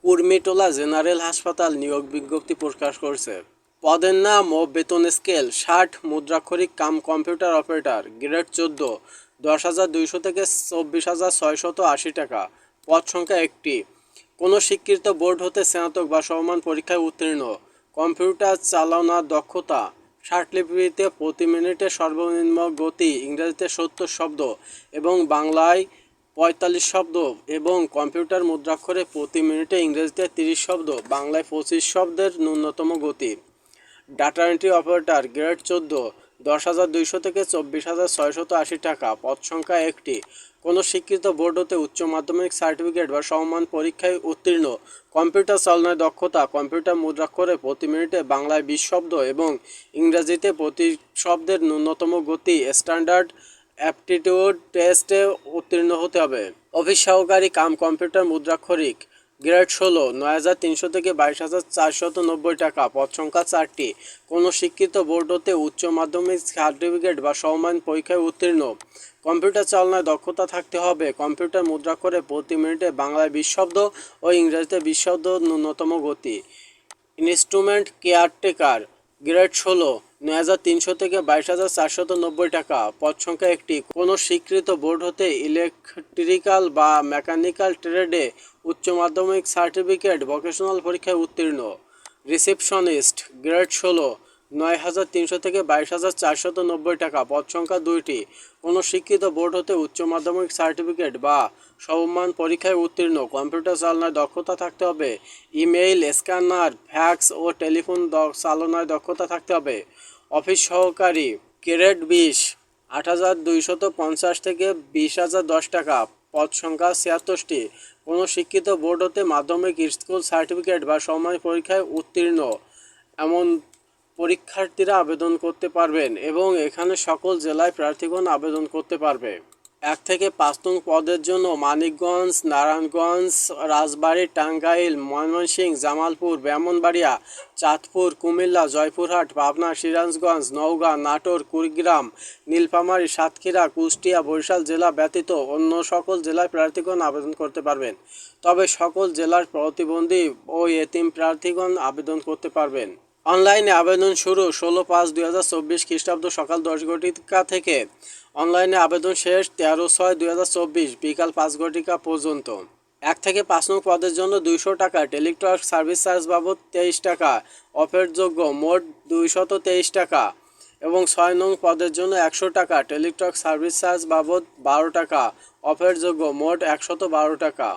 Kurmitola general হাসপাতাল নিয়োগ বিজ্ঞপ্তি প্রকাশ করেছে। পদের নাম ও বেতন স্কেল: 60 মুদ্রাক্ষরিক কাম কম্পিউটার অপারেটর, গ্রেড 14, 10,200 থেকে 24,680 টাকা। পদ সংখ্যা 1টি। কোনো স্বীকৃত বোর্ড হতে স্নাতক বা সমমান পরীক্ষায় উত্তীর্ণ। কম্পিউটার চালানোর দক্ষতা: 60 লিপিতে প্রতি মিনিটে সর্বনিম্ন গতি ইংরেজিতে 70 শব্দ এবং বাংলায় 45 শব্দ এবং কম্পিউটার মুদ্রাক্ষরে প্রতি মিনিটে ইংরেজিতে 30 শব্দ বাংলায় 25 শব্দের ন্যূনতম গতি। ডাটা এন্ট্রি অপারেটর, গ্রেড 14, 10,200 থেকে 24,680 টাকা। পদ সংখ্যা 1টি। কোনো স্বীকৃত বোর্ড হতে উচ্চ মাধ্যমিক সার্টিফিকেট বা সমমান পরীক্ষায় উত্তীর্ণ। কম্পিউটার চালনায় দক্ষতা: কম্পিউটার মুদ্রাক্ষরে প্রতি মিনিটে বাংলায় 20 শব্দ এবং ইংরেজিতে প্রতি শব্দের ন্যূনতম গতি। স্ট্যান্ডার্ড অ্যাপটিটিউড টেস্টে উত্তীর্ণ হতে হবে। অফিস সহকারী কাম কম্পিউটার মুদ্রাক্ষরিক, গ্রেড 16, 9,300 থেকে 22,490 টাকা। পদ সংখ্যা 4টি। কোনো স্বীকৃত বোর্ড হতে উচ্চ মাধ্যমিক সার্টিফিকেট বা সমমান পরীক্ষায় উত্তীর্ণ। কম্পিউটার চালনায় দক্ষতা থাকতে হবে। কম্পিউটার মুদ্রাক্ষরে প্রতি মিনিটে বাংলায় 20 শব্দ ও ইংরেজিতে 20 শব্দ ন্যূনতম গতি। ইনস্ট্রুমেন্ট কেয়ারটেকার, গ্রেড 16, 9,300 থেকে 22,490 টাকা। পদ সংখ্যা 1টি। কোনো স্বীকৃত বোর্ড হতে ইলেকট্রিক্যাল বা মেকানিক্যাল ট্রেডে উচ্চ মাধ্যমিক সার্টিফিকেট ভোকেশনাল পরীক্ষায় উত্তীর্ণ। রিসেপশনিস্ট, গ্রেড 16, 9,300 থেকে 22,490 টাকা। পদ সংখ্যা 2টি। কোনো শিক্ষিত বোর্ড হতে উচ্চ মাধ্যমিক সার্টিফিকেট বা সমমান পরীক্ষায় উত্তীর্ণ। কম্পিউটার চালনায় দক্ষতা থাকতে হবে। ইমেইল, স্ক্যানার, ফ্যাক্স ও টেলিফোন চালনায় দক্ষতা থাকতে হবে। অফিস সহকারী, গ্রেড 20, 8,250 থেকে 20,010 টাকা। পদ সংখ্যা 76টি। কোনো শিক্ষিত বোর্ড হতে মাধ্যমিক স্কুল সার্টিফিকেট বা সমমান পরীক্ষায় উত্তীর্ণ এমন পরীক্ষার্থীরা আবেদন করতে পারবেন এবং এখানে সকল জেলায় প্রার্থীগণ আবেদন করতে পারবে। 1 থেকে 5 নং পদের জন্য মানিকগঞ্জ, নারায়ণগঞ্জ, রাজবাড়ী, টাঙ্গাইল, ময়মনসিংহ, জামালপুর, ব্রাহ্মণবাড়িয়া, চাঁদপুর, কুমিল্লা, জয়পুরহাট, পাবনা, সিরাজগঞ্জ, নওগাঁ, নাটোর, কুড়িগ্রাম, নীলফামারী, সাতক্ষীরা, কুষ্টিয়া, বরিশাল জেলা ব্যতীত অন্য সকল জেলায় প্রার্থীগণ আবেদন করতে পারবেন। তবে সকল জেলার প্রতিবন্ধী ও এতিম প্রার্থীগণ আবেদন করতে পারবেন। অনলাইনে আবেদন শুরু 16/5/2024 খ্রিস্টাব্দ সকাল 10 ঘটিকা থেকে। অনলাইনে আবেদন শেষ 13/6/2024 বিকাল 5 ঘটিকা পর্যন্ত। 1 থেকে 5 নং পদের জন্য 200 টাকা, টেলিটক সার্ভিস চার্জ বাবদ 23 টাকা অফারযোগ্য, মোট 223 টাকা। এবং 6 নং পদের জন্য 100 টাকা, টেলিটক সার্ভিস চার্জ বাবদ 12 টাকা অফারযোগ্য, মোট 112 টাকা।